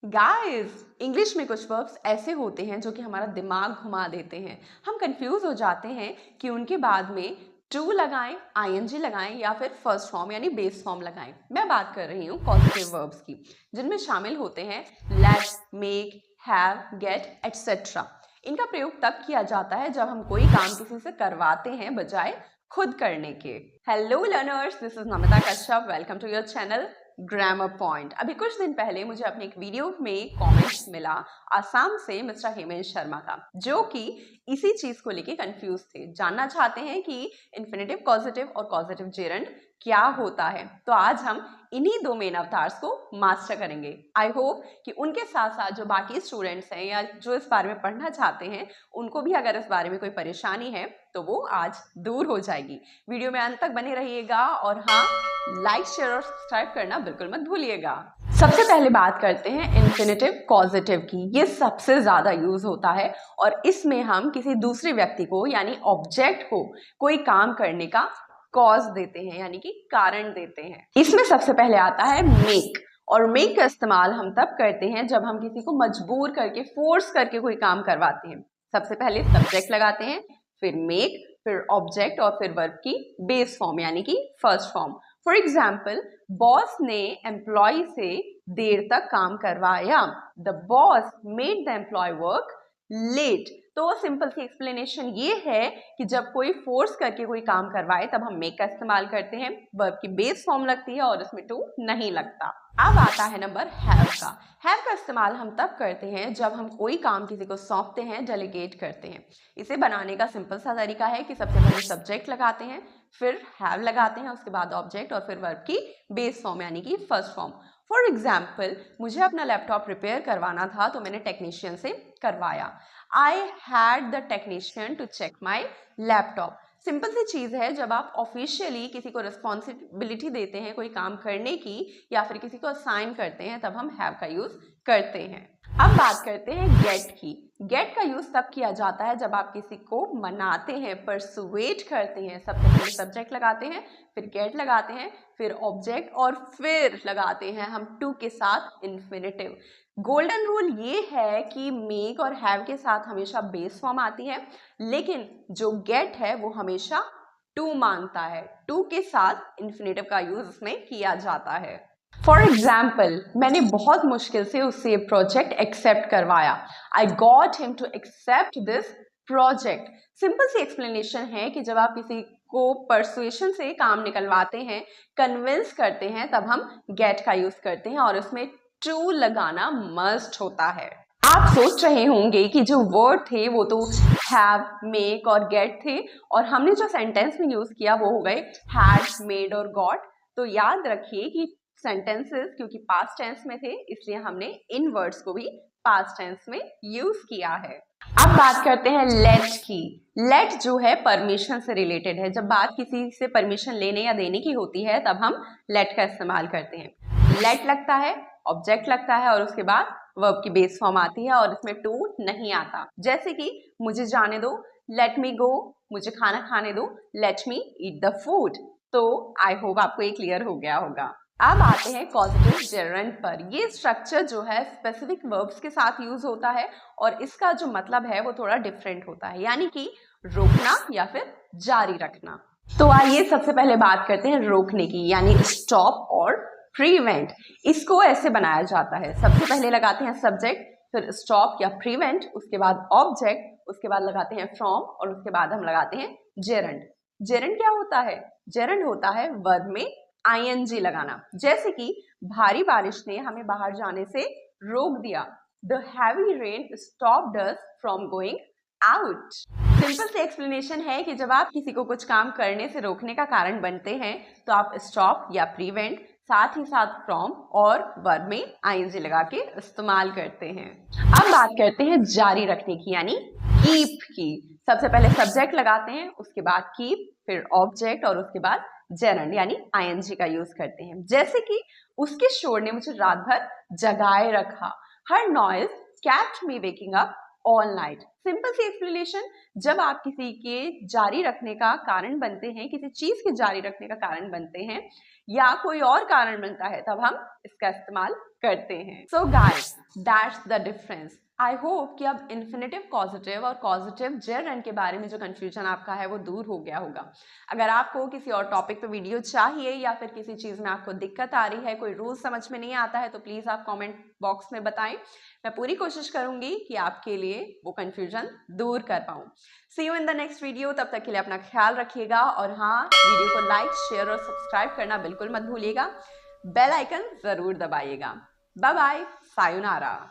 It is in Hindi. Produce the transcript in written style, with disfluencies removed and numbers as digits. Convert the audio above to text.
गाइस, इंग्लिश में कुछ वर्ब्स ऐसे होते हैं जो कि हमारा दिमाग घुमा देते हैं। हम कंफ्यूज हो जाते हैं कि उनके बाद में टू लगाएं, आईएनजी लगाएं या फिर फर्स्ट फॉर्म यानी बेस फॉर्म लगाएं। मैं बात कर रही हूँ पॉजिटिव वर्ब्स की, जिनमें शामिल होते हैं let, make, have, get etcetera. इनका प्रयोग तब किया जाता है जब हम कोई काम किसी से करवाते हैं बजाय खुद करने के। Hello learners, this is Namita Kashyap. Welcome to your channel grammar point. अभी कुछ दिन पहले मुझे अपने एक वीडियो में कमेंट्स मिला आसाम से मिस्टर हेमेश शर्मा का, जो कि इसी चीज को लेके कंफ्यूज थे, जानना चाहते हैं कि इन्फिनेटिव कॉजेटिव और कॉजेटिव जेरंड क्या होता है। तो आज हम इन्हीं दो मेन अवतार्स को मास्टर करेंगे। आई होप कि उनके साथ साथ जो बाकी स्टूडेंट्स हैं या जो इस बारे में पढ़ना चाहते हैं, उनको भी अगर इस बारे में कोई परेशानी है तो वो आज दूर हो जाएगी। वीडियो में अंत तक बने रहिएगा और हाँ, लाइक, शेयर और सब्सक्राइब करना बिल्कुल मत भूलिएगा। सबसे पहले बात करते हैं इन्फिनेटिव कॉजेटिव की। ये सबसे ज्यादा यूज होता है और इसमें हम किसी दूसरे व्यक्ति को यानी ऑब्जेक्ट को कोई काम करने का कॉज देते हैं यानी कि कारण देते हैं। इसमें सबसे पहले आता है मेक, और मेक का इस्तेमाल हम तब करते हैं जब हम किसी को मजबूर करके, फोर्स करके कोई काम करवाते हैं। सबसे पहले सब्जेक्ट लगाते हैं, फिर मेक, फिर ऑब्जेक्ट और फिर वर्ब की बेस फॉर्म यानी कि first form. For example, boss ने एम्प्लॉय से देर तक काम करवाया। The boss made the employ work late. तो सिंपल सी एक्सप्लेनेशन ये है कि जब कोई फोर्स करके कोई काम करवाए तब हम मेक का इस्तेमाल करते हैं, वर्ब की बेस फॉर्म लगती है और इसमें टू नहीं लगता। अब आता है नंबर हैव का। हैव का इस्तेमाल हम तब करते हैं जब हम कोई काम किसी को सौंपते हैं, डेलीगेट करते हैं। इसे बनाने का सिंपल सा तरीका है कि सबसे पहले सब्जेक्ट लगाते हैं, फिर हैव लगाते हैं, उसके बाद ऑब्जेक्ट और फिर वर्ब की बेस फॉर्म यानी कि फर्स्ट फॉर्म। फॉर एग्जाम्पल, मुझे अपना लैपटॉप रिपेयर करवाना था तो मैंने टेक्नीशियन से करवाया। I had the technician to check my laptop. Simple सी चीज है, जब आप ऑफिशियली किसी को रिस्पॉन्सिबिलिटी देते हैं कोई काम करने की या फिर किसी को असाइन करते हैं, तब हम हैव का यूज करते हैं। अब बात करते हैं गेट की। गेट का यूज तब किया जाता है जब आप किसी को मनाते हैं, परसुएट करते हैं। सबसे पहले सब्जेक्ट लगाते हैं, फिर गेट लगाते हैं, फिर ऑब्जेक्ट और फिर लगाते हैं हम टू के साथ इन्फिनेटिव। गोल्डन रूल ये है कि मेक और हैव के साथ हमेशा बेस फॉर्म आती है, लेकिन जो गेट है वो हमेशा टू मांगता है। टू के साथ इन्फिनेटिव का यूज इसमें किया जाता है। फॉर एग्जाम्पल, मैंने बहुत मुश्किल से उससे प्रोजेक्ट एक्सेप्ट करवाया। I got him to accept this project. Simple सी एक्सप्लेनेशन है कि जब आप किसी को परसुएशन से काम निकलवाते हैं, कन्विंस करते हैं, तब हम गेट का यूज करते हैं और इसमें टू लगाना मस्ट होता है। आप सोच रहे होंगे कि जो वर्ड थे वो तो हैव, मेक और गेट थे और हमने जो सेंटेंस में यूज किया वो हो गए हैड, मेड और गॉट। तो याद रखिए कि सेंटेंसेस क्योंकि पास्ट टेंस में थे, इसलिए हमने इन वर्ड्स को भी पास्ट टेंस में यूज किया है। अब बात करते हैं लेट की। लेट जो है परमिशन से रिलेटेड है। जब बात किसी से परमिशन लेने या देने की होती है तब हम लेट का इस्तेमाल करते हैं। लेट लगता है, ऑब्जेक्ट लगता है और उसके बाद वर्ब की बेस फॉर्म आती है और इसमें टू नहीं आता। जैसे कि मुझे जाने दो, लेट मी गो, मुझे खाना खाने दो, let me eat the food. तो आई होप आपको ये क्लियर हो गया होगा। अब आते हैं कॉजेटिव जेरंड पर। ये स्ट्रक्चर जो है स्पेसिफिक वर्ब्स के साथ यूज होता है और इसका जो मतलब है वो थोड़ा डिफरेंट होता है, यानी कि रोकना या फिर जारी रखना। तो आइए सबसे पहले बात करते हैं रोकने की, यानी स्टॉप और प्रिवेंट। इसको ऐसे बनाया जाता है, सबसे पहले लगाते हैं सब्जेक्ट, फिर स्टॉप या प्रिवेंट, उसके बाद ऑब्जेक्ट, उसके बाद लगाते हैं फ्रॉम और उसके बाद हम लगाते हैं जेरंड। जेरंड क्या होता है? जेरंड होता है वर्ब में आईएनजी लगाना। जैसे कि भारी बारिश ने हमें बाहर जाने से रोक दिया। The heavy rain stopped us from going out. Simple सी एक्सप्लेनेशन है कि जब आप किसी को कुछ काम करने से रोकने का कारण बनते हैं तो आप स्टॉप या प्रिवेंट, साथ ही साथ फ्रॉम और वर्ब में आईएनजी लगा के इस्तेमाल करते हैं। अब बात करते हैं जारी रखने की, यानी कीप की। सबसे पहले सब्जेक्ट लगाते हैं, उसके बाद कीप, फिर ऑब्जेक्ट और उसके बाद जेरंड यानी आईएनजी का यूज करते हैं। जैसे कि उसके शोर ने मुझे रात भर जगाए रखा। Her noise kept me waking up all night। Simple सी एक्सप्लेनेशन, जब आप किसी के जारी रखने का कारण बनते हैं, किसी चीज के जारी रखने का कारण बनते हैं या कोई और कारण बनता है, तब हम इसका इस्तेमाल करते हैं। So guys, that's the difference. I hope कि अब इन्फिनेटिव पॉजिटिव और पॉजिटिव जेरंड के बारे में जो कंफ्यूजन आपका है वो दूर हो गया होगा। अगर आपको किसी और टॉपिक पे वीडियो चाहिए या फिर किसी चीज़ में आपको दिक्कत आ रही है, कोई रूल समझ में नहीं आता है, तो प्लीज़ आप कमेंट बॉक्स में बताएं। मैं पूरी कोशिश करूंगी कि आपके लिए वो कंफ्यूजन दूर कर पाऊँ। See you in the next video. तब तक के लिए अपना ख्याल रखिएगा और हाँ, वीडियो को लाइक, शेयर और सब्सक्राइब करना बिल्कुल मत भूलिएगा। बेल आइकन ज़रूर दबाइएगा। Bye bye, sayonara.